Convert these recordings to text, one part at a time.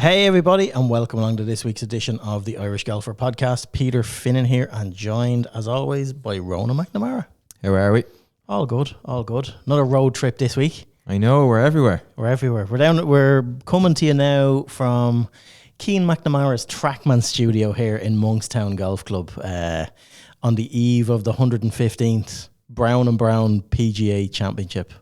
Hey everybody, and welcome along to this week's edition of the Irish Golfer Podcast. Peter Finnan here, and joined as always by Cian McNamara. How are we? All good, all good. Another road trip this week. I know, we're everywhere. We're coming to you now from Cian McNamara's Trackman studio here in Monkstown Golf Club on the eve of the 115th Brown and Brown PGA Championship.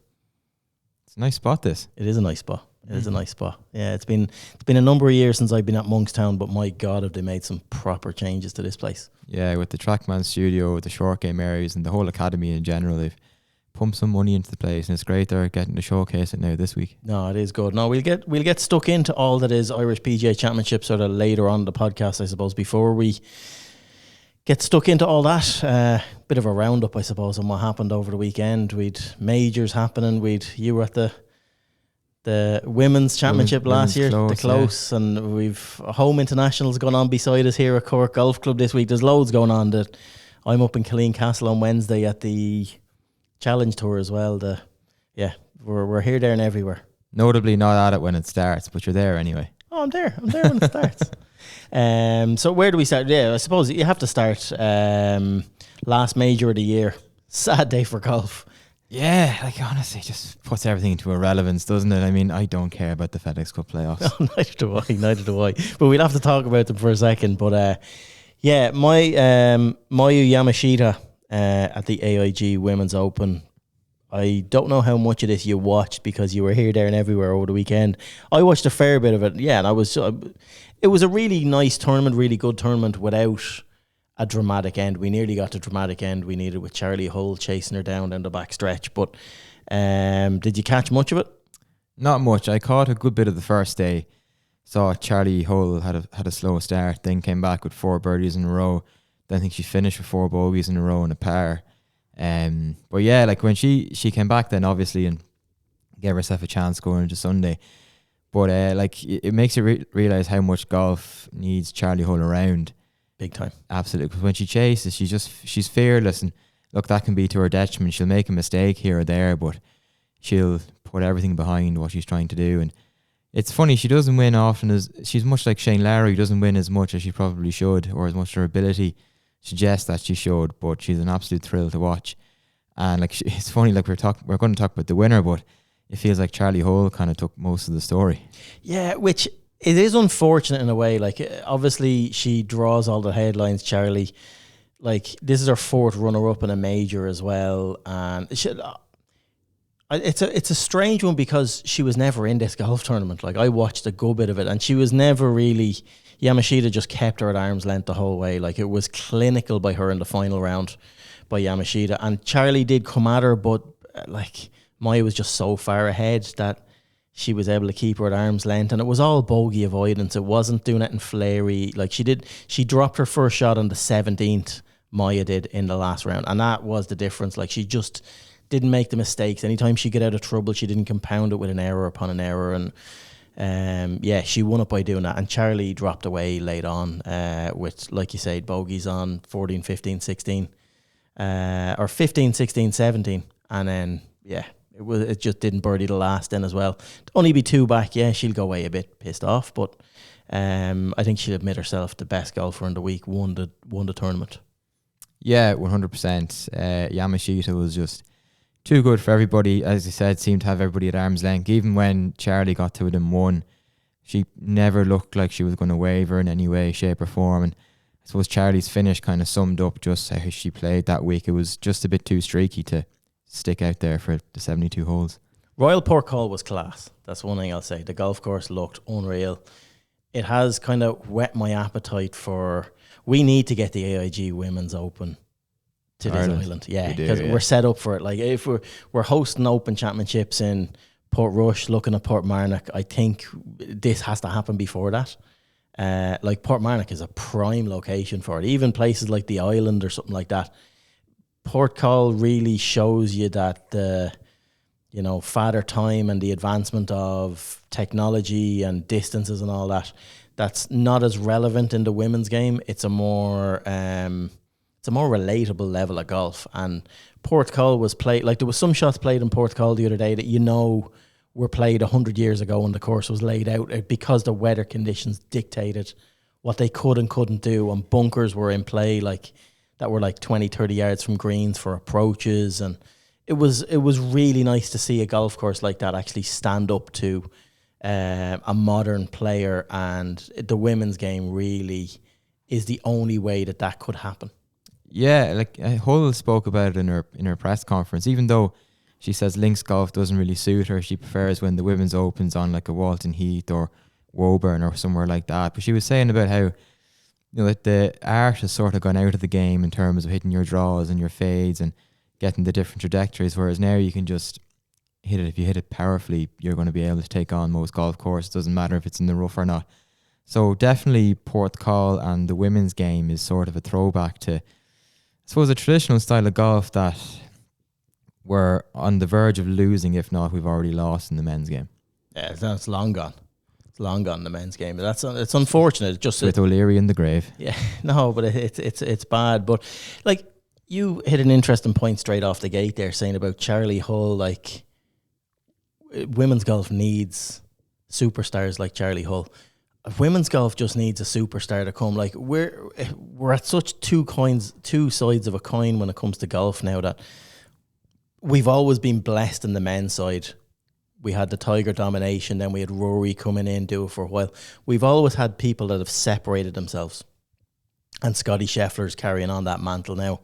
It's a nice spot, this. It is a nice spot. It is a nice spot. Yeah, it's been a number of years since I've been at Monkstown, but my God, have they made some proper changes to this place. Yeah, with the Trackman studio, with the short game areas and the whole academy in general, they've pumped some money into the place, and it's great they're getting to showcase it now this week. No, it is good. No, we'll get stuck into all that is Irish PGA Championship sort of later on in the podcast, I suppose. Before we get stuck into all that, bit of a roundup, I suppose, on what happened over the weekend. We'd majors happening. You were at the Women's Championship last year, the close, yeah. And we've home internationals going on beside us here at Cork Golf Club this week. There's loads going on. I'm up in Killeen Castle on Wednesday at the Challenge Tour as well. We're here, there and everywhere. Notably not at it when it starts, but you're there anyway. Oh, I'm there when it starts. So where do we start? Yeah, I suppose you have to start last major of the year. Sad day for golf. Yeah, like honestly, just puts everything into irrelevance, doesn't it? I mean, I don't care about the FedEx Cup playoffs. No, neither do I. But we'll have to talk about them for a second. But Mayu Yamashita at the AIG Women's Open. I don't know how much of this you watched because you were here, there, and everywhere over the weekend. I watched a fair bit of it. Yeah, and it was a really nice tournament, really good tournament without a dramatic end. We nearly got the dramatic end we needed with Charlie Hull chasing her down the back stretch. But did you catch much of it? Not much. I caught a good bit of the first day. Saw Charlie Hull had a slow start, then came back with 4 birdies in a row. Then I think she finished with 4 bogeys in a row and a par. But yeah, like when she came back then obviously and gave herself a chance going into Sunday. But it makes you realise how much golf needs Charlie Hull around. Big time. Absolutely. Because when she chases, she's fearless, and look, that can be to her detriment. She'll make a mistake here or there, but she'll put everything behind what she's trying to do. And it's funny, she doesn't win often. She's much like Shane Lowry, who doesn't win as much as she probably should, or as much as her ability suggests that she should, but she's an absolute thrill to watch. And it's funny, like we're going to talk about the winner, but it feels like Charlie Hull kind of took most of the story. Yeah, which it is unfortunate in a way. Like, obviously she draws all the headlines, Charlie. Like, this is her 4th runner-up in a major as well, and it's a strange one because she was never in this golf tournament. Like, I watched a good bit of it, and she was never really. Yamashita just kept her at arm's length the whole way. Like, it was clinical by her in the final round by Yamashita, and Charlie did come at her, but Maya was just so far ahead that she was able to keep her at arm's length, and it was all bogey avoidance. It wasn't doing anything flary. Like, she dropped her first shot on the 17th, Maya did, in the last round, and that was the difference. Like, she just didn't make the mistakes. Anytime she got out of trouble, she didn't compound it with an error upon an error, and she won it by doing that. And Charlie dropped away late on with, like you said, bogeys on 14, 15, 16, or 15, 16, 17, and then it just didn't birdie the last then as well. To only be 2 back, she'll go away a bit pissed off, but I think she'll admit herself the best golfer in the week won the tournament. Yeah, 100%. Yamashita was just too good for everybody. As you said, seemed to have everybody at arm's length. Even when Charlie got to it and won, she never looked like she was going to waver in any way, shape or form. And I suppose Charlie's finish kind of summed up just how she played that week. It was just a bit too streaky to stick out there for the 72 holes. Royal Port Call was class. That's one thing I'll say. The golf course looked unreal. It has kind of whet my appetite for. We need to get the AIG Women's Open to this island. Yeah, because we're set up for it. Like, if we're hosting Open Championships in Port Rush, looking at Port Marnock, I think this has to happen before that. Like, Port Marnock is a prime location for it. Even places like the island or something like that. Port Call really shows you that the, father time and the advancement of technology and distances and all that, that's not as relevant in the women's game. It's a more relatable level of golf. And Port Call was played, like, there was some shots played in Port Call the other day that were played 100 years ago when the course was laid out, because the weather conditions dictated what they could and couldn't do, and bunkers were in play that were 20, 30 yards from greens for approaches, and it was really nice to see a golf course like that actually stand up to a modern player, and the women's game really is the only way that could happen. Yeah, like Hull spoke about it in her press conference. Even though she says links golf doesn't really suit her, she prefers when the women's opens on like a Walton Heath or Woburn or somewhere like that. But she was saying about how, that the art has sort of gone out of the game in terms of hitting your draws and your fades and getting the different trajectories, whereas now you can just hit it. If you hit it powerfully, you're going to be able to take on most golf courses. Doesn't matter if it's in the rough or not. So definitely Porthcawl and the women's game is sort of a throwback to, I suppose, a traditional style of golf that we're on the verge of losing. If not, we've already lost in the men's game. Yeah, it's long gone. It's long gone, the men's game. It's unfortunate. Just with O'Leary in the grave. Yeah, no, but it's bad. But like, you hit an interesting point straight off the gate there, saying about Charlie Hull. Like, women's golf needs superstars like Charlie Hull. Women's golf just needs a superstar to come. Like, we're at such two sides of a coin when it comes to golf now, that we've always been blessed in the men's side. We had the Tiger domination, then we had Rory coming in, do it for a while. We've always had people that have separated themselves, and Scotty Scheffler's carrying on that mantle now.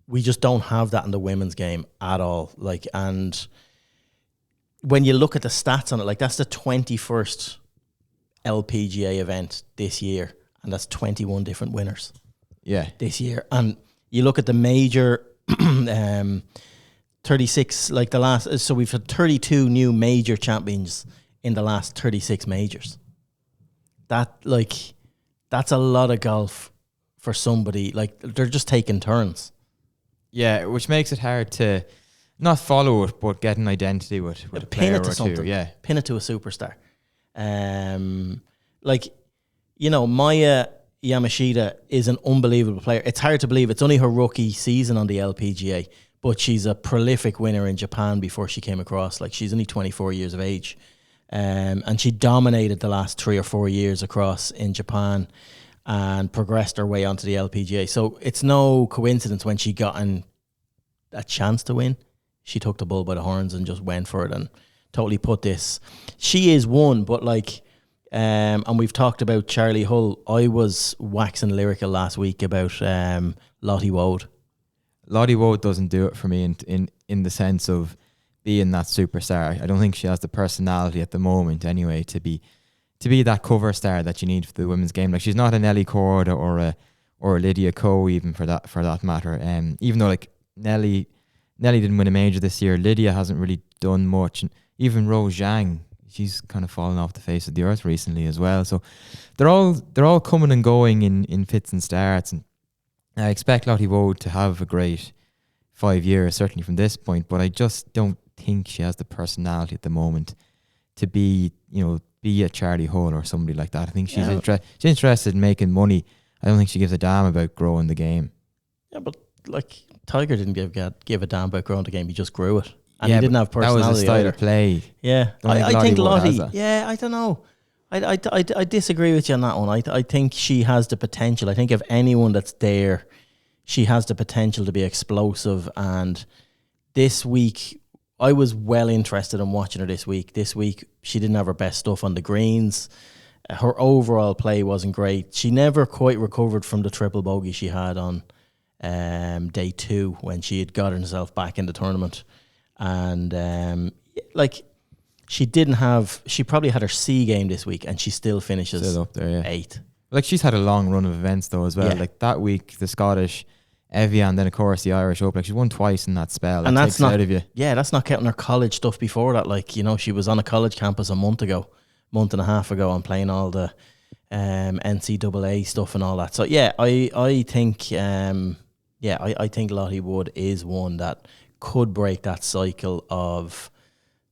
We just don't have that in the women's game at all. Like, and when you look at the stats on it, like, that's the 21st LPGA event this year, and that's 21 different winners. Yeah, this year. And you look at the major 36, like the last, so we've had 32 new major champions in the last 36 majors. That's a lot of golf for somebody. Like, they're just taking turns. Yeah, which makes it hard to not follow it, but get an identity with a player or two. Yeah, pin it to a superstar. Maya Yamashita is an unbelievable player. It's hard to believe it's only her rookie season on the LPGA, but she's a prolific winner in Japan before she came across. Like, she's only 24 years of age. And she dominated the last 3 or 4 years across in Japan and progressed her way onto the LPGA. So it's no coincidence when she got a chance to win, she took the bull by the horns and just went for it and totally put this. She is one, but like, and we've talked about Charlie Hull. I was waxing lyrical last week about Lottie Woad. Lottie Woad doesn't do it for me in the sense of being that superstar. I don't think she has the personality at the moment anyway to be that cover star that you need for the women's game. Like, she's not an Nelly Korda or a Lydia Ko even for that matter. Even though like Nelly didn't win a major this year, Lydia hasn't really done much, and even Rose Zhang, she's kind of fallen off the face of the earth recently as well. So they're all coming and going in fits and starts, and I expect Lottie Woad to have a great 5 years, certainly from this point, but I just don't think she has the personality at the moment to be a Charlie Hull or somebody like that. I think she's interested in making money. I don't think she gives a damn about growing the game. Yeah, but like, Tiger didn't give a damn about growing the game. He just grew it. And he didn't have personality. That was a style either. of play. Yeah. I think Lottie, I don't know. I disagree with you on that one. I think she has the potential. I think if anyone that's there, she has the potential to be explosive. And this week, I was well interested in watching her this week. This week, she didn't have her best stuff on the greens. Her overall play wasn't great. She never quite recovered from the triple bogey she had on day 2 when she had got herself back in the tournament. And she probably had her C game this week, and she still finishes still up there, 8th. Like, she's had a long run of events though as well. Yeah. Like that week, the Scottish, Evian, then of course the Irish Open. Like, she won twice in that spell. And that's not out of you. Yeah, that's not counting her college stuff before that. Like, she was on a college campus a month and a half ago, and playing all the NCAA stuff and all that. So yeah, I think I think Lottie Wood is one that could break that cycle of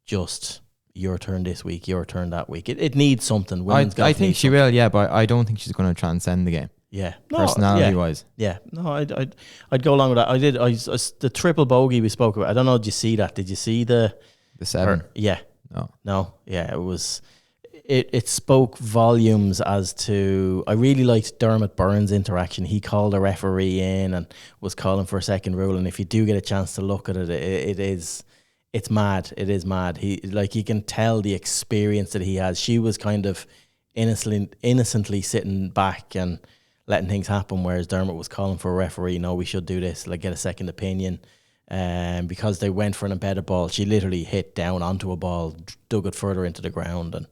just your turn this week, your turn that week. It needs something. I think she will, yeah, but I don't think she's going to transcend the game. Yeah, personality wise. Yeah, no, I'd go along with that. The triple bogey we spoke about. I don't know. Did you see that? Did you see the 7? Yeah, No, yeah, it was. It spoke volumes as to. I really liked Dermot Byrne's interaction. He called a referee in and was calling for a second rule. And if you do get a chance to look at it, it's mad. It is mad. You can tell the experience that he has. She was kind of innocently sitting back and letting things happen, whereas Dermot was calling for a referee. No, we should do this. Like, get a second opinion. Because they went for an embedded ball, she literally hit down onto a ball, dug it further into the ground, and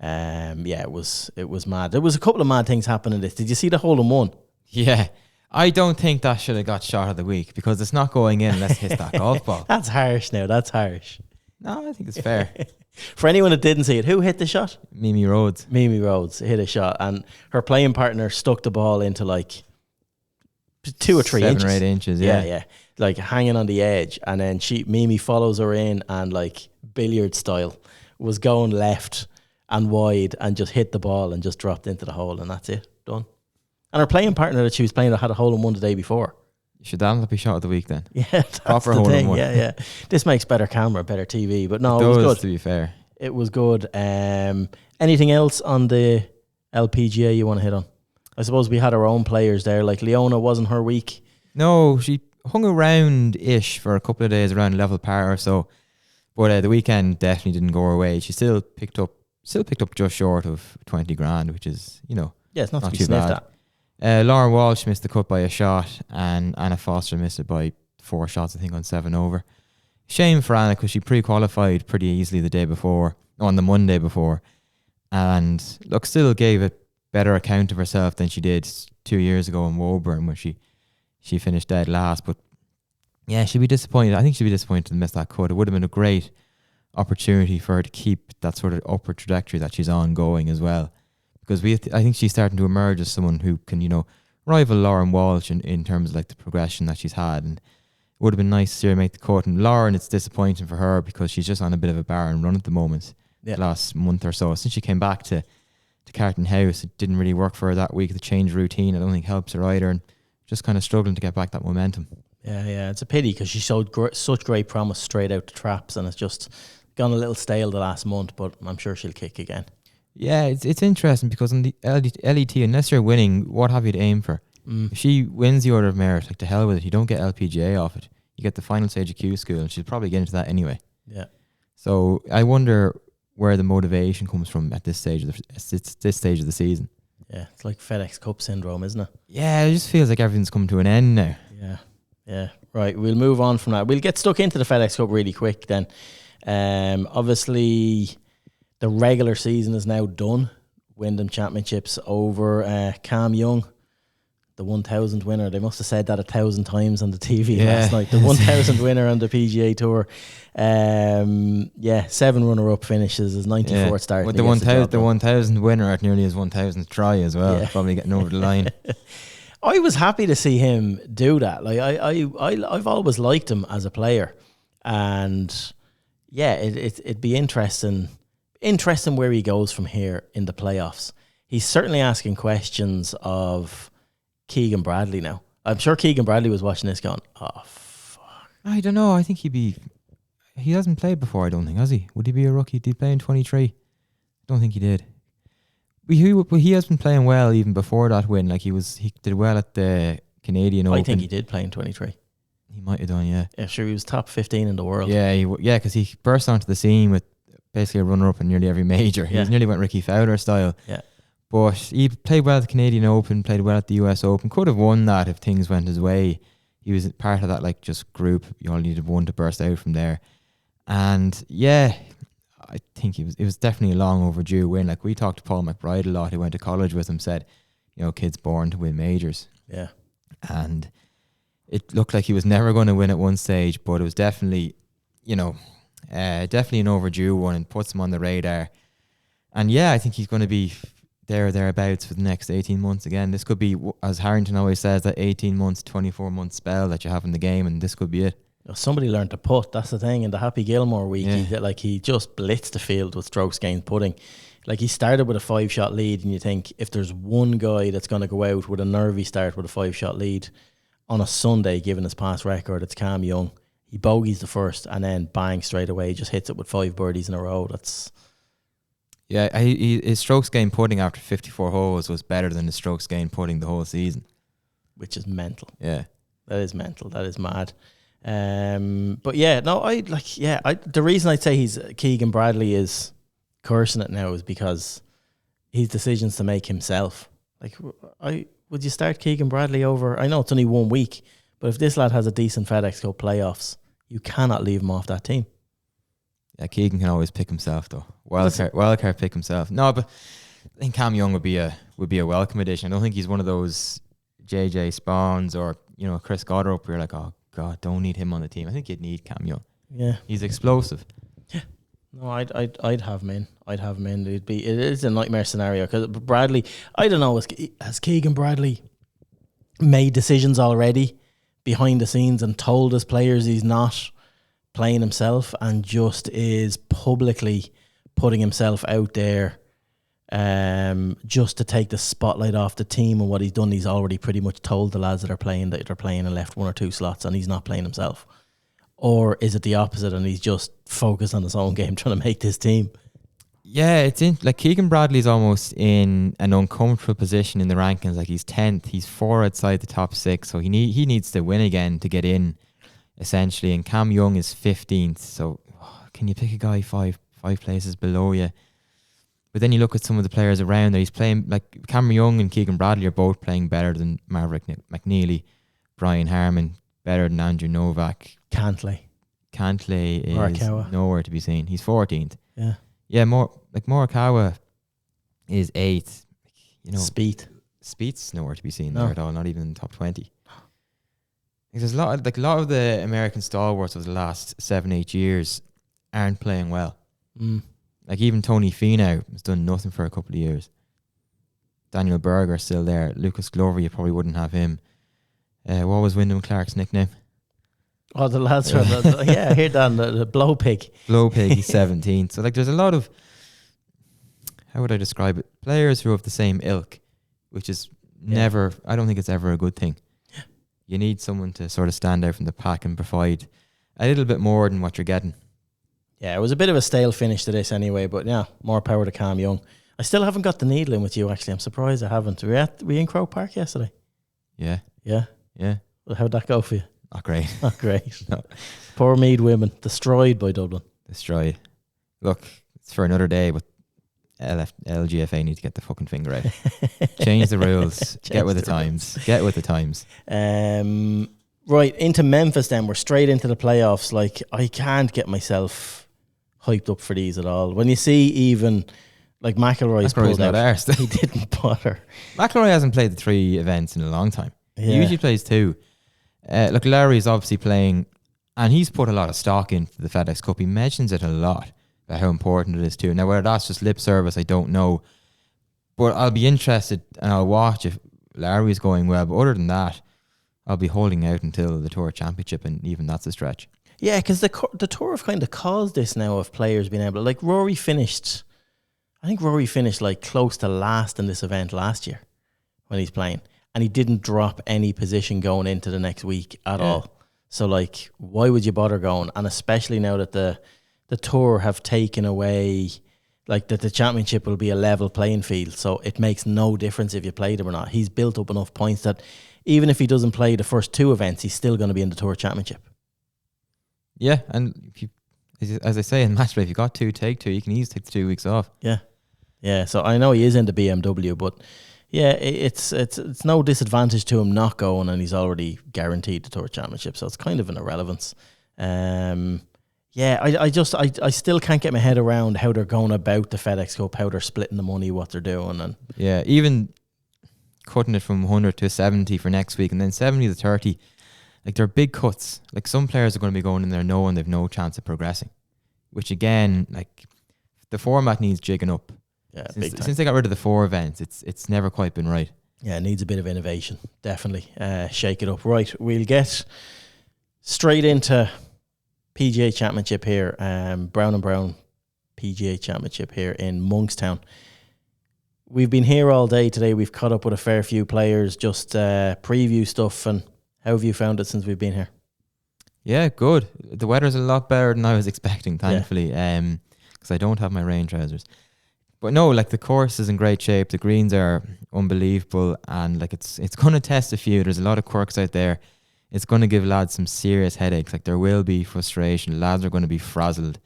it was mad. There was a couple of mad things happening in this. Did you see the hole in one? Yeah. I don't think that should have got shot of the week, because it's not going in unless it hits that golf ball. That's harsh now. That's harsh. No, I think it's fair. For anyone that didn't see it, who hit the shot? Mimi Rhodes. Mimi Rhodes hit a shot, and her playing partner stuck the ball into like 2 or 3 inches. 7 or 8 inches, yeah. Like hanging on the edge, and then Mimi follows her in and, like billiard style, was going left and wide and just hit the ball and just dropped into the hole, and that's it, done. And her playing partner that she was playing had a hole in one the day before. Should that be shot of the week then? Yeah, that's proper the hole thing. in one. Yeah. This makes better camera, better TV, but no, it was does, good. to be fair. It was good. Anything else on the LPGA you want to hit on? I suppose we had our own players there. Like Leona, wasn't her week. No, she hung around-ish for a couple of days around level par or so. But the weekend definitely didn't go her way. She still picked up just short of 20 grand, which is, yeah, it's not to be too sniffed bad. at. Lauren Walsh missed the cut by a shot, and Anna Foster missed it by 4 shots, I think, on 7 over. Shame for Anna, because she pre-qualified pretty easily on the Monday before, and still gave a better account of herself than she did 2 years ago in Woburn, where she finished dead last. But yeah, she'd be disappointed. I think she'd be disappointed to miss that cut. It would have been a great opportunity for her to keep that sort of upward trajectory that she's on going as well, because I think she's starting to emerge as someone who can rival Lauren Walsh in terms of like the progression that she's had. And it would have been nice to see her make the cut. And Lauren, it's disappointing for her because she's just on a bit of a barren run at the moment. The last month or so since she came back to Carton House, it didn't really work for her that week. The change of routine, I don't think, helps her either, and just kind of struggling to get back that momentum. Yeah, it's a pity because she showed such great promise straight out the traps, and it's just gone a little stale the last month, but I'm sure she'll kick again. Yeah, it's interesting because in the LET, unless you're winning, what have you to aim for? If she wins the Order of Merit, like, to hell with it, you don't get LPGA off it. You get the final stage of Q School, and she'll probably get into that anyway. Yeah. So I wonder where the motivation comes from at this stage of the season. Yeah, it's like FedEx Cup syndrome, isn't it? Yeah, it just feels like everything's come to an end now. Yeah. Right, we'll move on from that. We'll get stuck into the FedEx Cup really quick then. Obviously, the regular season is now done. Wyndham Championships over. Cam Young, the 1,000 winner. They must have said that 1,000 times on the TV last night. The 1,000 winner on the PGA Tour. 7 runner-up finishes. His 94th start. With the 1,000 winner at nearly his 1,000th try as well. Yeah. Probably getting over the line. I was happy to see him do that. Like I've always liked him as a player, and it'd be interesting where he goes from here in the playoffs. He's certainly asking questions of Keegan Bradley now. I'm sure Keegan Bradley was watching this going, oh, fuck. I don't know. I think he hasn't played before, I don't think, has he? Would he be a rookie? Did he play in 23? I don't think he did. He has been playing well even before that win. Like, he did well at the Canadian Open. I think he did play in 23. He might have done, yeah. Yeah, sure, he was top 15 in the world. Yeah, because he burst onto the scene with basically a runner-up in nearly every major. He nearly went Ricky Fowler style. Yeah. But he played well at the Canadian Open, played well at the US Open. Could have won that if things went his way. He was part of that just group. You only needed one to burst out from there. And yeah, I think it was definitely a long overdue win. Like, we talked to Paul McBride a lot, who went to college with him, said, kids born to win majors. Yeah. And it looked like he was never going to win at one stage, but it was definitely, definitely an overdue one, and puts him on the radar. And yeah, I think he's going to be thereabouts for the next 18 months again. This could be, as Harrington always says, that 18 months, 24 month spell that you have in the game, and this could be it. Somebody learned to putt. That's the thing. In the Happy Gilmore week, he just blitzed the field with strokes gained putting. Like, he started with a 5-shot lead, and you think, if there's one guy that's going to go out with a nervy start with a 5-shot lead on a Sunday, given his past record, it's Cam Young. he bogeys the first, and then bang, straight away, just hits it with 5 birdies in a row. That's... Yeah, his strokes gained putting after 54 holes was better than his strokes gained putting the whole season. Which is mental. Yeah. That is mental. That is mad. But yeah, no, the reason I'd say he's Keegan Bradley is cursing it now is because his decisions to make himself. Like, would you start Keegan Bradley over? I know it's only 1 week, but if this lad has a decent FedEx Cup playoffs, you cannot leave him off that team. Yeah, Keegan can always pick himself though. Wildcard pick himself. No, but I think Cam Young would be a welcome addition. I don't think he's one of those JJ Spawns or Chris Goddard where you're like, oh God, don't need him on the team. I think you'd need Cam Young. Yeah, he's explosive. Yeah, no, I'd have him in. It is a nightmare scenario because Bradley. I don't know. Has Keegan Bradley made decisions already behind the scenes and told his players he's not playing himself and just is publicly putting himself out there just to take the spotlight off the team? And what he's done, he's already pretty much told the lads that they're playing and left 1 or 2 slots and he's not playing himself? Or is it the opposite and he's just focused on his own game trying to make this team? Yeah, it's in like Keegan Bradley's almost in an uncomfortable position in the rankings. Like he's 10th, he's 4 outside the top 6, so he needs to win again to get in, essentially. And Cam Young is 15th, so can you pick a guy five places below you? But then you look at some of the players around there. He's playing like Cameron Young and Keegan Bradley are both playing better than Maverick McNeely, Brian Harman better than Andrew Novak. Cantlay is Morikawa. Nowhere to be seen. He's 14th. Yeah. Morikawa is 8th. Speed's nowhere to be seen there at all. Not even in the top 20. There's a lot of the American stalwarts of the last 7-8 years aren't playing well. Like even Tony Finau has done nothing for a couple of years. Daniel Berger's still there. Lucas Glover, you probably wouldn't have him. What was Wyndham Clark's nickname? Oh, the lads from I heard that, the blow pig. Blow pig, he's 17th. So there's a lot of, how would I describe it? Players who have the same ilk, which is never, I don't think it's ever a good thing. You need someone to sort of stand out from the pack and provide a little bit more than what you're getting. Yeah, it was a bit of a stale finish to this anyway, but yeah, more power to Cam Young. I still haven't got the needle in with you, actually. I'm surprised I haven't. Were you in Croke Park yesterday? Yeah. Yeah? Yeah. Well, how'd that go for you? Not great. Not great. No. Poor Mead women, destroyed by Dublin. Destroyed. Look, it's for another day, but LGFA need to get the fucking finger out. Change the rules. Get with the times. Get with the times. Right, into Memphis then. We're straight into the playoffs. Like, I can't get myself hyped up for these at all. When you see even, like, McIlroy's pulled out. Arsed. He didn't bother. McIlroy hasn't played the 3 events in a long time. Yeah. He usually plays 2. Look, Larry's obviously playing, and he's put a lot of stock into the FedEx Cup. He mentions it a lot, about how important it is too. Now, whether that's just lip service, I don't know. But I'll be interested, and I'll watch if Larry's going well. But other than that, I'll be holding out until the Tour Championship, and even that's a stretch. Yeah, because the Tour have kind of caused this now of players being able to, like Rory finished like close to last in this event last year when he's playing, and he didn't drop any position going into the next week at all. So like, why would you bother going? And especially now that the Tour have taken away, like that the championship will be a level playing field, so it makes no difference if you played him or not. He's built up enough points that even if he doesn't play the first 2 events, he's still going to be in the Tour Championship. Yeah, and if you, as I say in match play, if you got 2, take 2. You can easily take the 2 weeks off. Yeah. So I know he is into BMW, but yeah, it's no disadvantage to him not going, and he's already guaranteed the Tour Championship, so it's kind of an irrelevance. I still can't get my head around how they're going about the FedEx Cup, how they're splitting the money, what they're doing, and even cutting it from 100 to 70 for next week, and then 70 to 30. Like, they're big cuts. Like, some players are going to be going in there knowing they've no chance of progressing, which again, like, the format needs jigging up. Yeah, since they got rid of the 4 events, it's never quite been right. Yeah, it needs a bit of innovation, definitely. Shake it up. Right, we'll get straight into PGA Championship here, Brown & Brown PGA Championship here in Monkstown. We've been here all day today. We've caught up with a fair few players, just preview stuff. And how have you found it since we've been here? Yeah, good. The weather's a lot better than I was expecting, thankfully, because I don't have my rain trousers. But no, like the course is in great shape. The greens are unbelievable, and like it's going to test a few. There's a lot of quirks out there. It's going to give lads some serious headaches. Like there will be frustration. Lads are going to be frazzled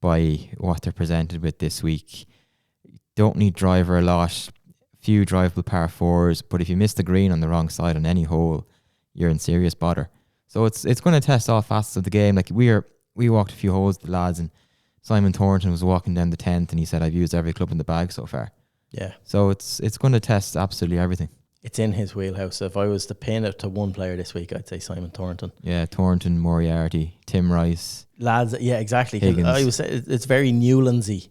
by what they're presented with this week. Don't need driver a lot. Few drivable par fours, but if you miss the green on the wrong side on any hole, you're in serious bother. So it's going to test all facets of the game. Like we walked a few holes with the lads, and Simon Thornton was walking down the 10th, and he said, "I've used every club in the bag so far." Yeah. So it's going to test absolutely everything. It's in his wheelhouse. If I was to pin it to one player this week, I'd say Simon Thornton. Yeah, Thornton, Moriarty, Tim Rice. Lads, yeah, exactly. 'Cause it's very Newlandsy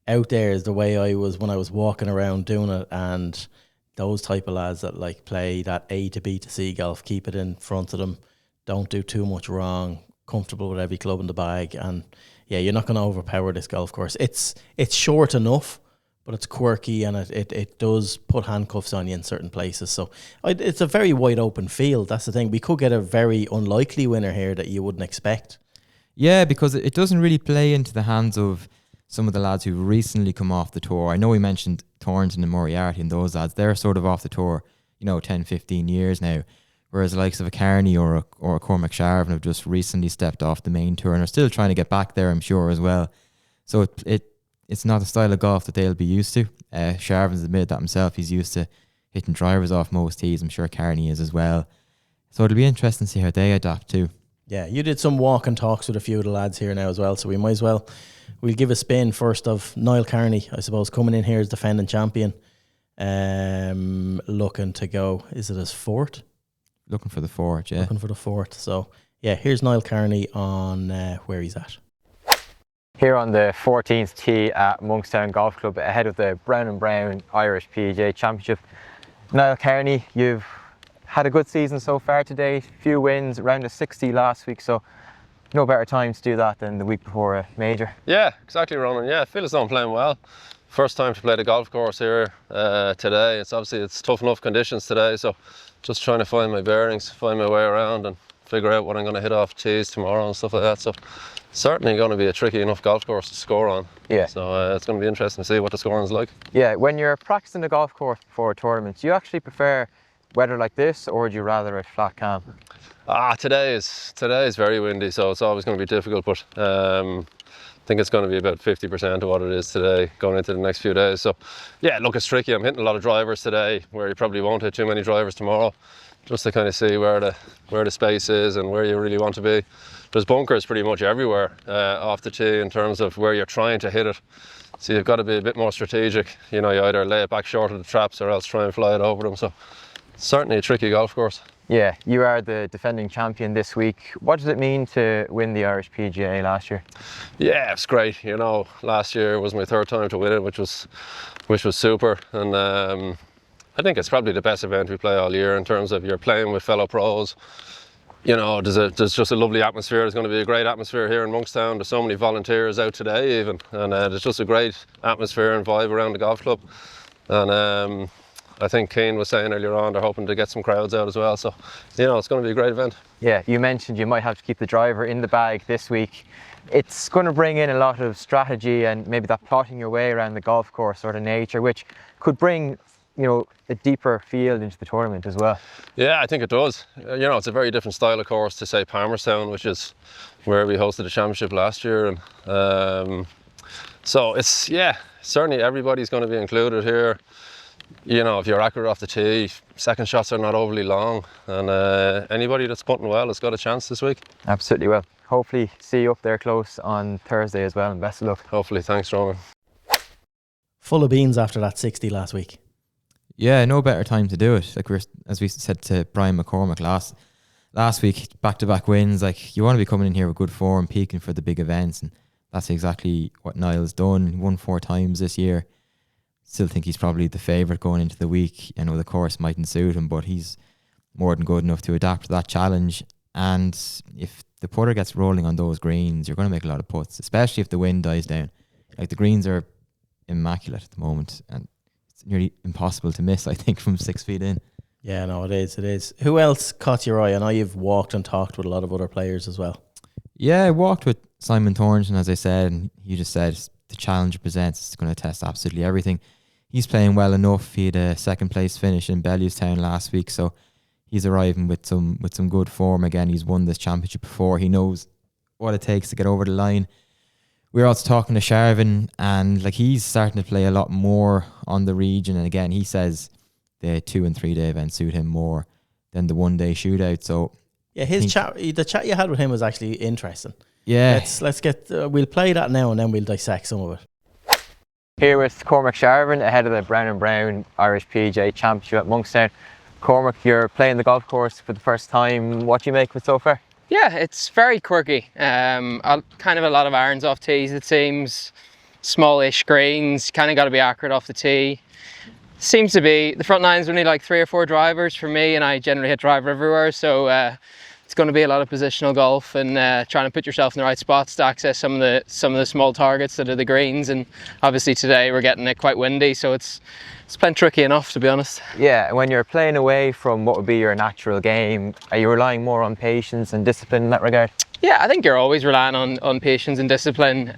out there is the way I was when I was walking around doing it, and those type of lads that like play that A to B to C golf, keep it in front of them, don't do too much wrong, comfortable with every club in the bag, and yeah, you're not going to overpower this golf course. It's short enough, but it's quirky, and it does put handcuffs on you in certain places. So it's a very wide open field. That's the thing. We could get a very unlikely winner here that you wouldn't expect. Yeah, because it doesn't really play into the hands of some of the lads who've recently come off the tour. I know we mentioned Thornton and Moriarty and those lads. They're sort of off the tour, 10, 15 years now. Whereas the likes of a Kearney or a Cormac Sharvin have just recently stepped off the main tour and are still trying to get back there, I'm sure, as well. So it's not the style of golf that they'll be used to. Sharvin's admitted that himself. He's used to hitting drivers off most tees. I'm sure Kearney is as well. So it'll be interesting to see how they adapt too. Yeah, you did some walk and talks with a few of the lads here now as well, so we might as well. We'll give a spin first of Niall Kearney, I suppose, coming in here as defending champion. Looking to go, is it his fourth? Looking for the fourth, yeah. Looking for the fourth. So, yeah, here's Niall Kearney on where he's at. Here on the 14th tee at Monkstown Golf Club, ahead of the Brown & Brown Irish PGA Championship. Niall Kearney, you've had a good season so far today. Few wins, around a 60 last week, so no better time to do that than the week before a major. Yeah, exactly, Ronan. Yeah, I feel as though I'm playing well. First time to play the golf course here today. It's tough enough conditions today, so just trying to find my bearings, find my way around and figure out what I'm going to hit off tees tomorrow and stuff like that. So certainly going to be a tricky enough golf course to score on. Yeah. So it's going to be interesting to see what the scoring's like. Yeah, when you're practicing the golf course before a tournament, do you actually prefer weather like this, or would you rather it flat calm? Today is very windy, so it's always going to be difficult, but I think it's going to be about 50% of what it is today going into the next few days. So yeah, look, it's tricky. I'm hitting a lot of drivers today where you probably won't hit too many drivers tomorrow, just to kind of see where the space is and where you really want to be. There's bunkers pretty much everywhere off the tee in terms of where you're trying to hit it. So you've got to be a bit more strategic. You either lay it back short of the traps or else try and fly it over them. So certainly a tricky golf course. Yeah, you are the defending champion this week. What does it mean to win the Irish PGA last year? Yeah, it's great. Last year was my third time to win it, which was super. And I think it's probably the best event we play all year in terms of you're playing with fellow pros. There's just a lovely atmosphere. There's going to be a great atmosphere here in Monkstown. There's so many volunteers out today even, and there's just a great atmosphere and vibe around the golf club. And I think Cian was saying earlier on they're hoping to get some crowds out as well. So, it's going to be a great event. Yeah, you mentioned you might have to keep the driver in the bag this week. It's going to bring in a lot of strategy and maybe that plotting your way around the golf course sort of nature, which could bring a deeper field into the tournament as well. Yeah, I think it does. It's a very different style of course to say Palmerstown, which is where we hosted the championship last year, and so it's certainly everybody's going to be included here. If you're accurate off the tee, second shots are not overly long, and anybody that's putting well has got a chance this week. Absolutely. Well, hopefully see you up there close on Thursday as well, and best of luck. Hopefully. Thanks, Roman. Full of beans after that 60 last week. Yeah, no better time to do it. Like as we said to Brian McCormack last week, back-to-back wins. Like you want to be coming in here with good form, peaking for the big events, and that's exactly what Niall's done. He won 4 times this year. Still think he's probably the favourite going into the week. I know the course mightn't suit him, but he's more than good enough to adapt to that challenge. And if the putter gets rolling on those greens, you're going to make a lot of putts, especially if the wind dies down. Like the greens are immaculate at the moment, and it's nearly impossible to miss, I think, from 6 feet in. Yeah, no, it is. It is. Who else caught your eye? I know you've walked and talked with a lot of other players as well. Yeah, I walked with Simon Thornton, as I said, and he just said the challenge it presents is going to test absolutely everything. He's playing well enough. He had a second place finish in Bellewstown last week, so he's arriving with some good form again. He's won this championship before. He knows what it takes to get over the line. We were also talking to Sharvin, and like he's starting to play a lot more on the region. And again, he says the 2 and 3 day events suit him more than the 1 day shootout. So yeah, the chat you had with him was actually interesting. Yeah, let's get we'll play that now and then we'll dissect some of it. Here with Cormac Sharvin ahead of the Brown & Brown Irish PGA Championship at Monkstown. Cormac, you're playing the golf course for the first time. What do you make of it so far? Yeah, it's very quirky. Kind of a lot of irons off tees, it seems. Smallish greens, kind of got to be accurate off the tee. Seems to be, the front nine's only like 3 or 4 drivers for me, and I generally hit driver everywhere, so it's going to be a lot of positional golf and trying to put yourself in the right spots to access some of the small targets that are the greens. And obviously today we're getting it quite windy, so it's playing tricky enough, to be honest. Yeah, when you're playing away from what would be your natural game, are you relying more on patience and discipline in that regard? Yeah, I think you're always relying on patience and discipline.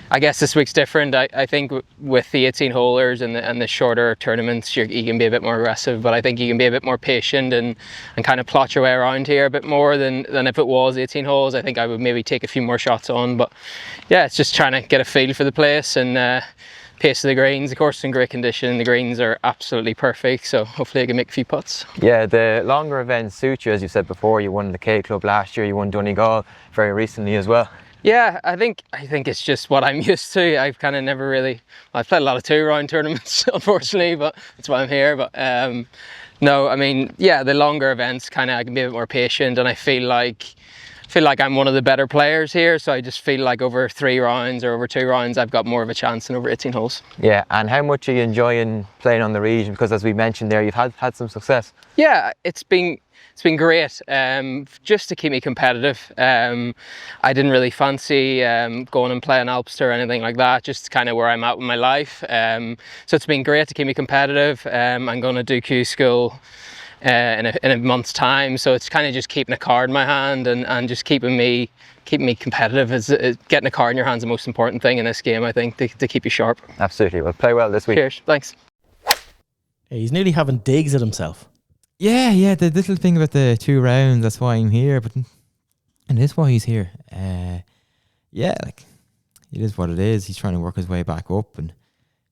I guess this week's different. I think with the 18-holers and the shorter tournaments, you can be a bit more aggressive, but I think you can be a bit more patient and kind of plot your way around here a bit more than if it was 18 holes. I think I would maybe take a few more shots on, but yeah, it's just trying to get a feel for the place and pace of the greens. The course is in great condition. The greens are absolutely perfect, so hopefully I can make a few putts. Yeah, the longer events suit you, as you said before. You won the K Club last year, you won Donegal very recently as well. Yeah, I think it's just what I'm used to. I've kind of never really, I've played a lot of 2-round tournaments, unfortunately, but that's why I'm here. But no, I mean, yeah, the longer events kind of I can be a bit more patient, and I feel like I'm one of the better players here. So I just feel like over 3 rounds or over 2 rounds, I've got more of a chance than over 18 holes. Yeah, and how much are you enjoying playing on the region? Because as we mentioned there, you've had some success. Yeah, it's been great, just to keep me competitive. I didn't really fancy going and playing Alpster or anything like that, just kind of where I'm at with my life. So it's been great to keep me competitive. I'm going to do Q school in a month's time, so it's kind of just keeping a card in my hand and just keeping me competitive. Getting a card in your hand is the most important thing in this game, I think, to keep you sharp. Absolutely. Well, play well this week. Cheers. Thanks. Yeah, he's nearly having digs at himself. Yeah, the little thing about the 2 rounds, that's why I'm here, and that's why he's here. Yeah, like, it is what it is. He's trying to work his way back up, and,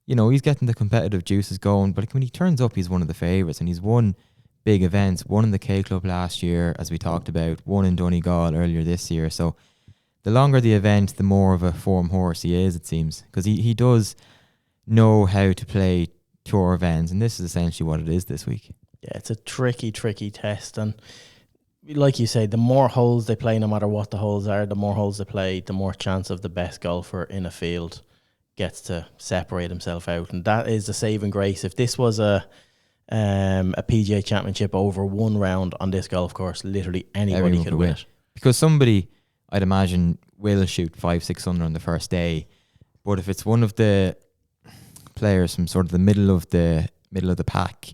you know, he's getting the competitive juices going, but when he turns up, he's one of the favourites, and he's won big events, won in the K Club last year, as we talked about, won in Donegal earlier this year, so the longer the event, the more of a form horse he is, it seems, because he does know how to play tour events, and this is essentially what it is this week. Yeah, it's a tricky test, and like you say, the more holes they play, no matter what the holes are, the more holes they play, the more chance of the best golfer in a field gets to separate himself out, and that is the saving grace. If this was a PGA Championship over 1 round on this golf course, literally anybody could win it. Because somebody, I'd imagine, will shoot 5-6 under on the first day, but if it's one of the players from sort of the middle of the pack,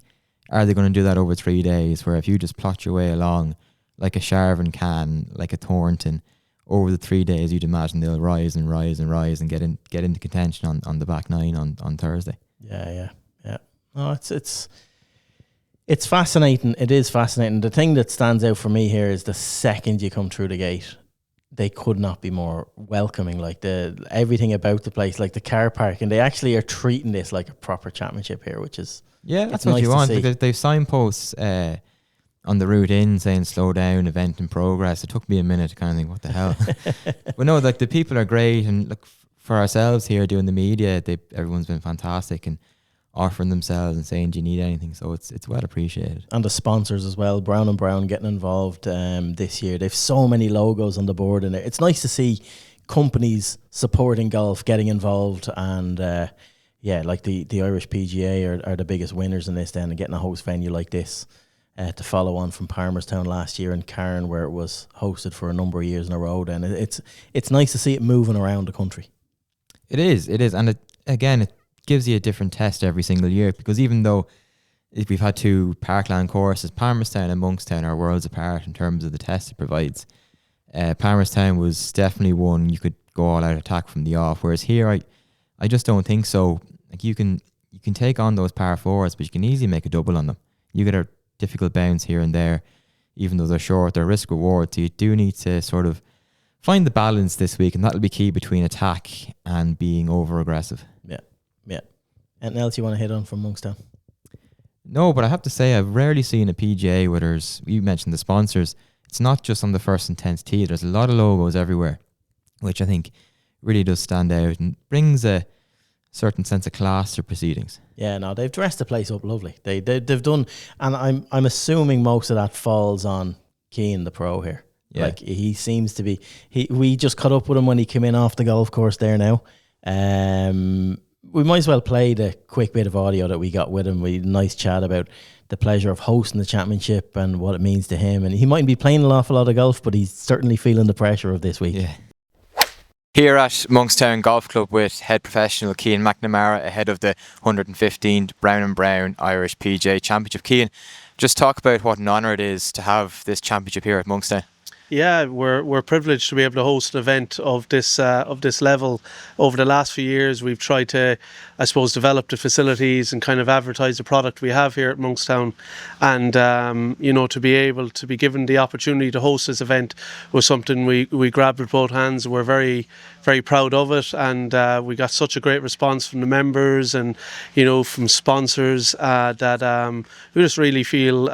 are they going to do that over 3 days? Where if you just plot your way along like a Sharvin can, like a Thornton, over the 3 days, you'd imagine they'll rise and get into contention on the back 9 on Thursday. Yeah. No, it's fascinating. It is fascinating. The thing that stands out for me here is the second you come through the gate, they could not be more welcoming. Like everything about the place, like the car park, and they actually are treating this like a proper championship here, which is. Yeah, that's what you want, because they've signposts on the route in saying slow down, event in progress. It took me a minute to kind of think, what the hell? But no, like the people are great, and look, for ourselves here doing the media, everyone's been fantastic and offering themselves and saying, do you need anything? So it's well appreciated. And the sponsors as well, Brown & Brown getting involved this year. They've so many logos on the board in there. It's nice to see companies supporting golf getting involved, and yeah, like the Irish PGA are the biggest winners in this then, and getting a host venue like this to follow on from Palmerstown last year and Cairn, where it was hosted for a number of years in a row. Then it's nice to see it moving around the country. It is, and it gives you a different test every single year, because even though we've had two parkland courses. Palmerstown and Monkstown are worlds apart in terms of the test it provides. Palmerstown was definitely one you could go all out attack from the off, whereas here I just don't think so. Like you can take on those par fours, but you can easily make a double on them. You get a difficult bounce here and there, even though they're short, they're risk reward. So you do need to sort of find the balance this week, and that'll be key between attack and being over aggressive. Yeah. Anything else you want to hit on from Monkstown? No, but I have to say I've rarely seen a PGA where you mentioned the sponsors. It's not just on the first and 10th tee. There's a lot of logos everywhere, which I think really does stand out and brings a certain sense of class to proceedings. Yeah, no, they've dressed the place up lovely. They've done, and I'm assuming most of that falls on Cian, the pro here. Yeah. Like he seems to be. We just caught up with him when he came in off the golf course there now. We might as well play the quick bit of audio that we got with him. We had a nice chat about the pleasure of hosting the championship and what it means to him. And he mightn't be playing an awful lot of golf, but he's certainly feeling the pressure of this week. Yeah. Here at Monkstown Golf Club with head professional Cian McNamara ahead of the 115th Brown & Brown Irish PGA Championship. Cian, just talk about what an honour it is to have this championship here at Monkstown. Yeah, we're privileged to be able to host an event of this level. Over the last few years, we've tried to, I suppose, develop the facilities and kind of advertise the product we have here at Monkstown. And to be able to be given the opportunity to host this event was something we grabbed with both hands. We're very, very proud of it, and we got such a great response from the members and from sponsors that we just really feel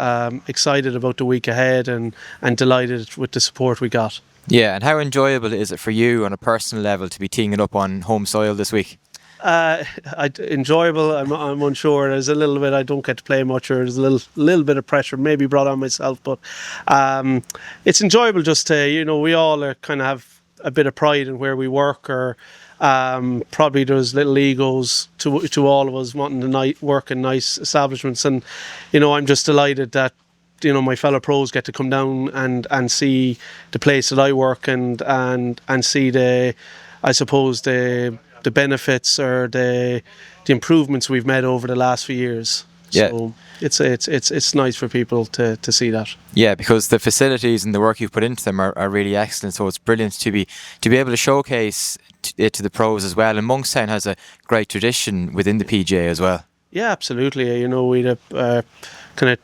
excited about the week ahead and delighted with the support we got. Yeah, and how enjoyable is it for you on a personal level to be teeing it up on home soil this week? Enjoyable. I'm unsure. There's a little bit I don't get to play much, or there's a little bit of pressure maybe brought on myself, but it's enjoyable just to we all are kind of have a bit of pride in where we work, or probably there's little egos to all of us wanting to work in nice establishments, and I'm just delighted that my fellow pros get to come down and see the place that I work and see the benefits or the improvements we've made over the last few years. Yeah. So it's nice for people to see that. Yeah, because the facilities and the work you've put into them are really excellent. So it's brilliant to be able to showcase it to the pros as well. And Monkstown has a great tradition within the PGA as well. Yeah, absolutely. We had kind of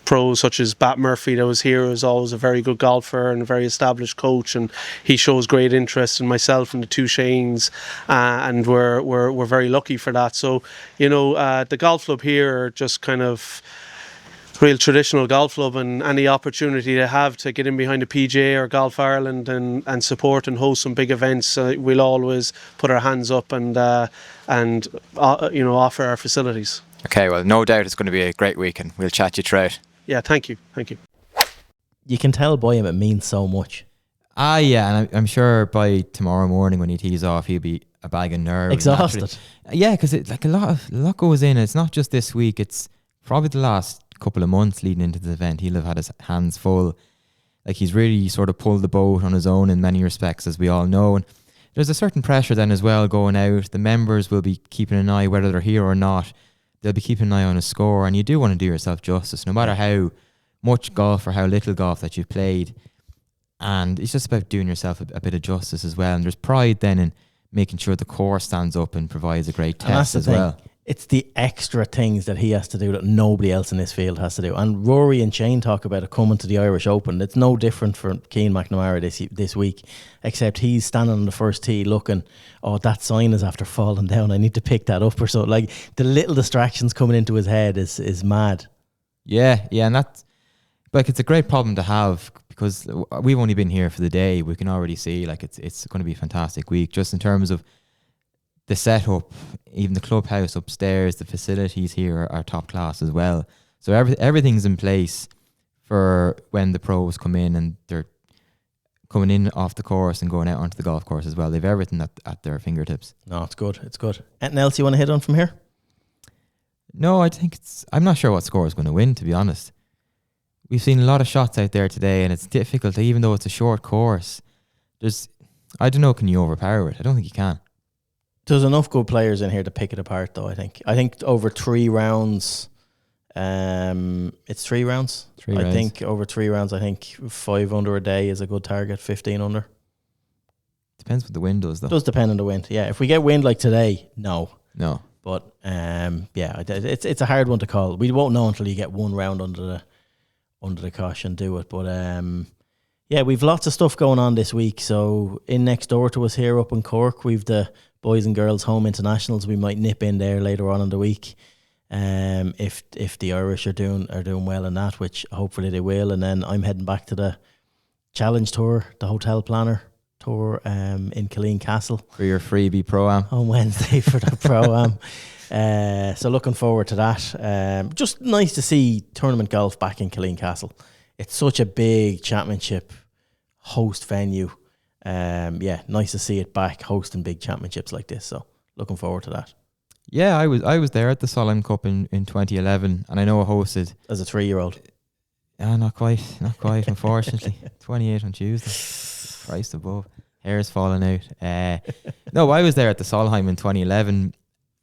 pros such as Bat Murphy that was here, is always a very good golfer and a very established coach, and he shows great interest in myself and the two Shanes, and we're very lucky for that. So the golf club here are just kind of real traditional golf club, and any opportunity they have to get in behind the PGA or Golf Ireland and support and host some big events, we'll always put our hands up and offer our facilities. Okay, well, no doubt it's going to be a great week, and we'll chat you throughout. Yeah, thank you. You can tell by him it means so much. Yeah, and I'm sure by tomorrow morning when he tees off, he'll be a bag of nerves. Exhausted. Naturally. Yeah, because a lot goes in. It's not just this week. It's probably the last couple of months leading into the event. He'll have had his hands full. Like, he's really sort of pulled the boat on his own in many respects, as we all know. And there's a certain pressure then as well going out. The members will be keeping an eye, whether they're here or not. They'll be keeping an eye on a score, and you do want to do yourself justice, no matter how much golf or how little golf that you've played. And it's just about doing yourself a bit of justice as well. And there's pride then in making sure the course stands up and provides a great test as well. It's the extra things that he has to do that nobody else in this field has to do. And Rory and Shane talk about it coming to the Irish Open. It's no different for Cian McNamara this week, except he's standing on the first tee looking, that sign is after falling down. I need to pick that up or so. Like, the little distractions coming into his head is mad. Yeah, and that's like, it's a great problem to have, because we've only been here for the day. We can already see like it's going to be a fantastic week, just in terms of the setup, even the clubhouse upstairs, the facilities here are top class as well. So everything's in place for when the pros come in, and they're coming in off the course and going out onto the golf course as well. They've everything at their fingertips. No, it's good. Anything else you want to hit on from here? No, I'm not sure what score is going to win, to be honest. We've seen a lot of shots out there today, and it's difficult, even though it's a short course. I don't know, can you overpower it? I don't think you can. There's enough good players in here to pick it apart, though, I think. I think over 3 rounds, It's 3 rounds. I think over 3 rounds, I think 5 under a day is a good target. 15 under. Depends what the wind does, though. It does depend on the wind. Yeah, if we get wind like today, no. But yeah, it's a hard one to call. We won't know until you get 1 round under the caution, do it. But yeah, we've lots of stuff going on this week. So in next door to us here up in Cork, we've the boys and girls home internationals. We might nip in there later on in the week. If the Irish are doing well in that, which hopefully they will. And then I'm heading back to the Challenge Tour, the Hotel Planner Tour in Killeen Castle for your freebie pro-am on Wednesday for the pro-am. So looking forward to that. Just nice to see tournament golf back in Killeen Castle. It's such a big championship host venue. Yeah, nice to see it back hosting big championships like this. So looking forward to that. Yeah, I was there at the Solheim Cup in 2011, and I know I hosted as a 3-year-old. Not quite, unfortunately. 28 on Tuesday. Christ above. Hair's falling out. No, I was there at the Solheim in 2011,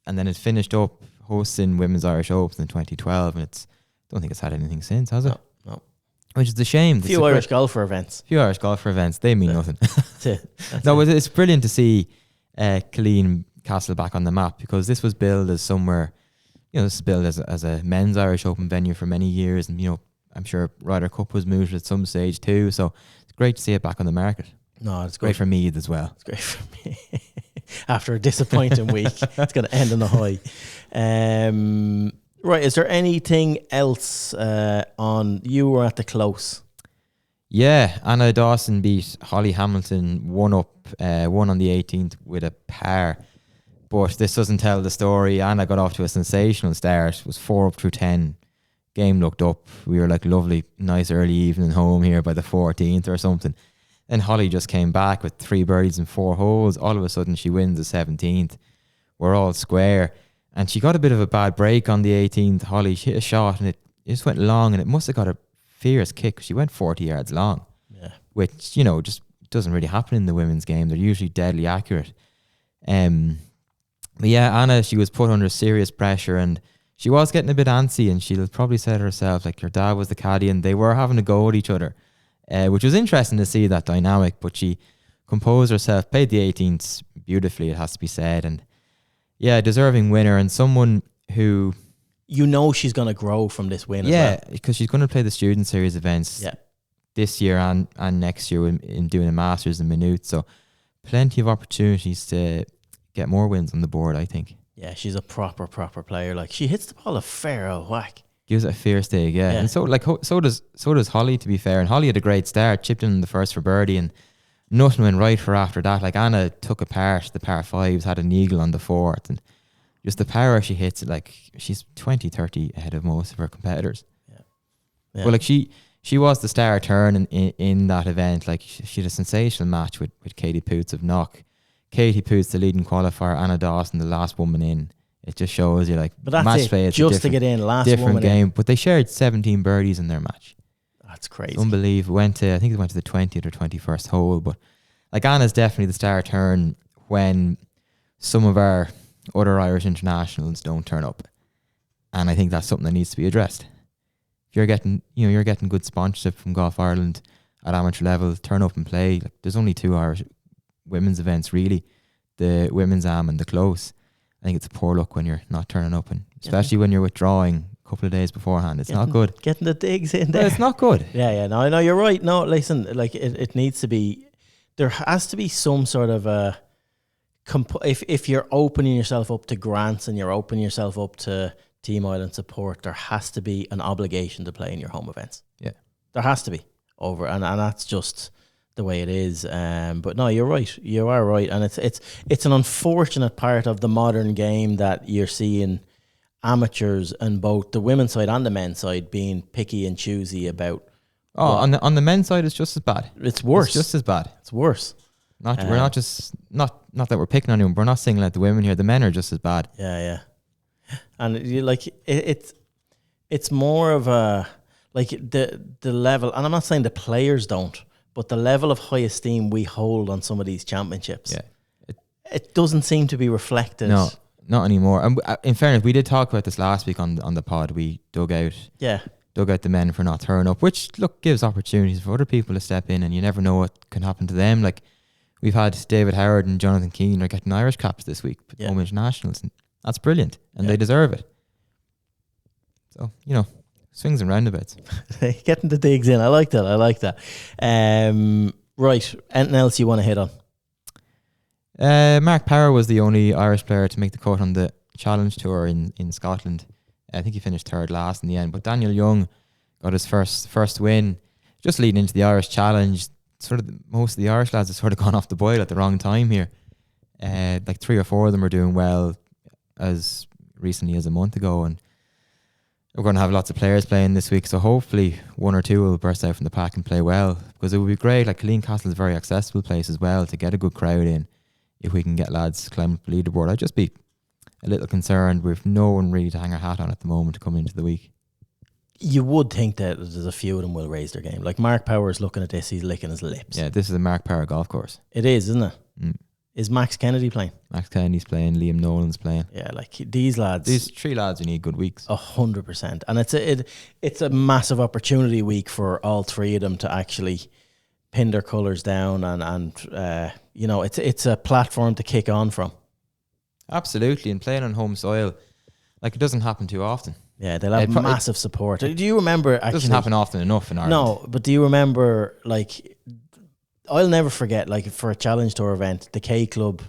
and then it finished up hosting Women's Irish Open in 2012, and don't think it's had anything since, has it? No. Which is a shame. A few Irish golfer events. They mean nothing. No, it's brilliant to see Killeen Castle back on the map, because this was billed as somewhere, this is billed as a men's Irish Open venue for many years, and I'm sure Ryder Cup was mooted at some stage too, so it's great to see it back on the market. No, it's great for Meath as well. It's great for me. After a disappointing week, it's going to end on a high. Right, is there anything else on? You were at the close. Yeah, Anna Dawson beat Holly Hamilton 1 on the 18th with a par. But this doesn't tell the story. Anna got off to a sensational start. It was 4 up through 10. Game looked up. We were like lovely, nice early evening home here by the 14th or something. Then Holly just came back with 3 birdies and 4 holes. All of a sudden she wins the 17th. We're all square. And she got a bit of a bad break on the 18th. Holly, she hit a shot and it just went long, and it must have got a fierce kick. She went 40 yards long. Yeah. Which, just doesn't really happen in the women's game. They're usually deadly accurate. But yeah, Anna, she was put under serious pressure, and she was getting a bit antsy, and she'll probably said herself, like, her dad was the caddy, and they were having a go at each other, which was interesting to see that dynamic. But she composed herself, played the 18th beautifully, it has to be said, and yeah, deserving winner, and someone who she's going to grow from this win. Yeah, as well. because she's going to play the Student Series events this year and next year in doing a Masters in Maynooth, so plenty of opportunities to get more wins on the board, I think. Yeah, she's a proper player. Like, she hits the ball a fair old whack. Gives it a fierce dig, yeah. And so does Holly, to be fair. And Holly had a great start, chipped in the first for birdie, and nothing went right for after that. Like, Anna took apart the par 5s, had an eagle on the 4th, and just the power she hits it, like, she's 20-30 ahead of most of her competitors. Yeah. Well, like, she was the star turn in that event. Like, she had a sensational match with Katie Poots of Knock. Katie Poots, the leading qualifier, Anna Dawson, the last woman in. It just shows you, like, but that's match play. It's just to get in, last different woman game. in. But they shared 17 birdies in their match. That's crazy. It's unbelievable. I think it went to the 20th or 21st hole. But like, Anna's definitely the star turn when some of our other Irish internationals don't turn up, and I think that's something that needs to be addressed. If you're getting good sponsorship from Golf Ireland at amateur level, turn up and play. Like, there's only 2 Irish women's events really, the Women's Am and the Close. I think it's a poor look when you're not turning up, and especially when you're withdrawing a couple of days beforehand. It's not good. Getting the digs in there. No, it's not good. Yeah. No, you're right. No, listen, like, it needs to be, there has to be some sort of a, if you're opening yourself up to grants and you're opening yourself up to Team Ireland support, there has to be an obligation to play in your home events. Yeah. There has to be and that's just the way it is. But no, you're right. You are right. And it's an unfortunate part of the modern game that you're seeing amateurs on both the women's side and the men's side being picky and choosy about. On the men's side, it's just as bad. It's worse. It's just as bad. It's worse. We're not just not that we're picking on anyone. We're not singling out the women here. The men are just as bad. Yeah. And you like it's more of a, like, the level, and I'm not saying the players don't, but the level of high esteem we hold on some of these championships, it doesn't seem to be reflected not anymore. And in fairness, we did talk about this last week on the pod. We dug out the men for not turning up, which look gives opportunities for other people to step in, and you never know what can happen to them. Like we've had David Howard and Jonathan Keane are getting Irish caps this week, home internationals, and that's brilliant, and they deserve it. So swings and roundabouts. Getting the digs in, I like that. Right, anything else you want to hit on? Mark Power was the only Irish player to make the cut on the Challenge Tour in Scotland. I think he finished third last in the end. But Daniel Young got his first win, just leading into the Irish Challenge. Sort of most of the Irish lads have sort of gone off the boil at the wrong time here. Like 3 or 4 of them are doing well as recently as a month ago, and we're going to have lots of players playing this week. So hopefully 1 or 2 will burst out from the pack and play well, because it would be great. Like Killeen Castle is a very accessible place as well to get a good crowd in. If we can get lads climbing up the leaderboard, I'd just be a little concerned with no one really to hang our hat on at the moment coming into the week. You would think that there's a few of them will raise their game. Like Mark Power's looking at this, he's licking his lips. Yeah, this is a Mark Power golf course. It is, isn't it? Mm. Is Max Kennedy playing? Max Kennedy's playing, Liam Nolan's playing. Yeah, like these lads. These 3 lads who need good weeks. 100%. And it's a massive opportunity week for all 3 of them to actually pin their colours down and it's a platform to kick on from. Absolutely, and playing on home soil, like it doesn't happen too often. Yeah, they'll have massive support. Do you remember actually? It doesn't happen often enough in Ireland. No, but do you remember, like, I'll never forget, like, for a Challenge Tour event, the K Club,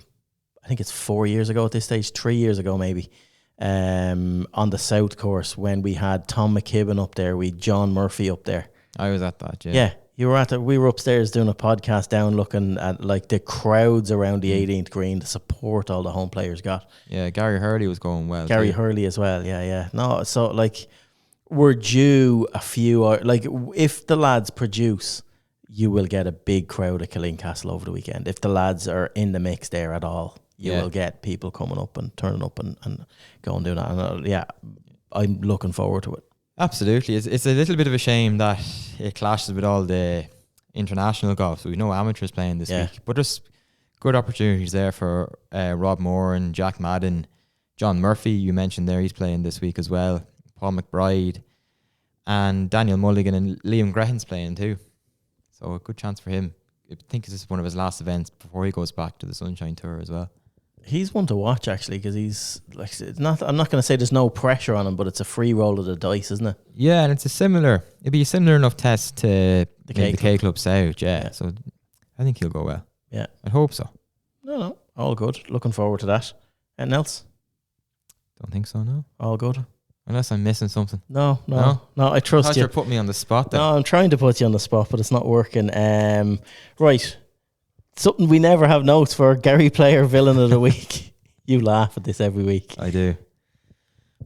I think it's 4 years ago at this stage, 3 years ago maybe, on the South course when we had Tom McKibben up there, we had John Murphy up there. I was at that, Yeah, you were we were upstairs doing a podcast down looking at like the crowds around the 18th green, the support all the home players got. Yeah, Gary Hurley was going well. Gary Hurley as well, yeah. No, so like we're due a few, like if the lads produce, you will get a big crowd at Killeen Castle over the weekend. If the lads are in the mix there at all, you will get people coming up and turning up and going doing that. And I'm looking forward to it. Absolutely. It's a little bit of a shame that it clashes with all the international golf. So we know amateurs playing this week, but there's good opportunities there for Rob Moore and Jack Madden. John Murphy, you mentioned there, he's playing this week as well. Paul McBride and Daniel Mulligan and Liam Grehan's playing too. So a good chance for him. I think this is one of his last events before he goes back to the Sunshine Tour as well. He's one to watch actually, because he's like, it's not. I'm not going to say there's no pressure on him, but it's a free roll of the dice, isn't it? Yeah, and it'd be a similar enough test to the K Club South. Yeah, so I think he'll go well. Yeah, I hope so. No, all good. Looking forward to that. Anything else? Don't think so. No, all good. Unless I'm missing something. No. I trust you. You're putting me on the spot there. No, I'm trying to put you on the spot, but it's not working. Right. Something we never have notes for. Gary Player Villain of the Week. You laugh at this every week. I do.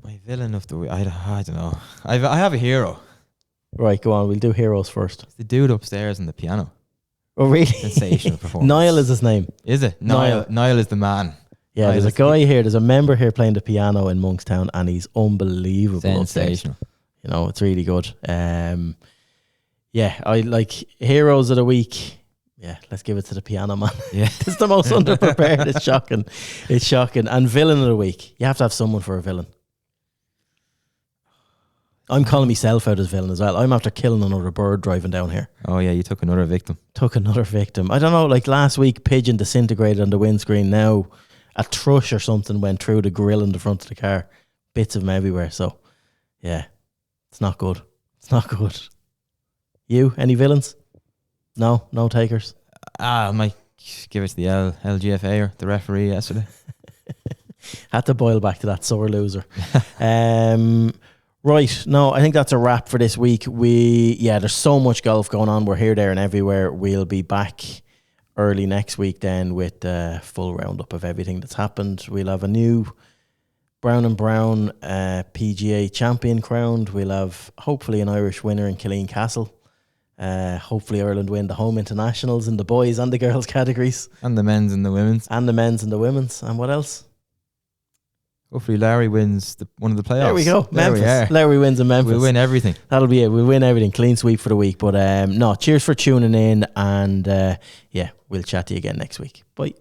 My villain of the week. I don't know. I have a hero. Right, go on. We'll do heroes first. It's the dude upstairs on the piano. Oh, really? Sensational performance. Niall is his name. Is it? Niall is the man. Yeah, Niall there's a guy here. There's a member here playing the piano in Monkstown, and he's unbelievable. Sensational. Upstairs. It's really good. I like heroes of the week. Yeah, let's give it to the piano man. Yeah. It's the most underprepared. It's shocking. And villain of the week. You have to have someone for a villain. I'm calling myself out as villain as well. I'm after killing another bird driving down here. Oh yeah, you took another victim. I don't know, like last week, pigeon disintegrated on the windscreen. Now a thrush or something went through the grill in the front of the car. Bits of them everywhere. So, yeah, it's not good. You, any villains? No takers. I might give it to the LGFA or the referee yesterday. Had to boil back to that sore loser. Right, no, I think that's a wrap for this week. There's so much golf going on. We're here, there, and everywhere. We'll be back early next week then with a full roundup of everything that's happened. We'll have a new Brown & Brown PGA champion crowned. We'll have hopefully an Irish winner in Killeen Castle. Hopefully Ireland win the home internationals in the boys and the girls categories. And the men's and the women's. And what else? Hopefully Larry wins one of the playoffs. There we go. Memphis. Larry wins in Memphis. We'll win everything. That'll be it. We'll win everything. Clean sweep for the week. But cheers for tuning in. And we'll chat to you again next week. Bye.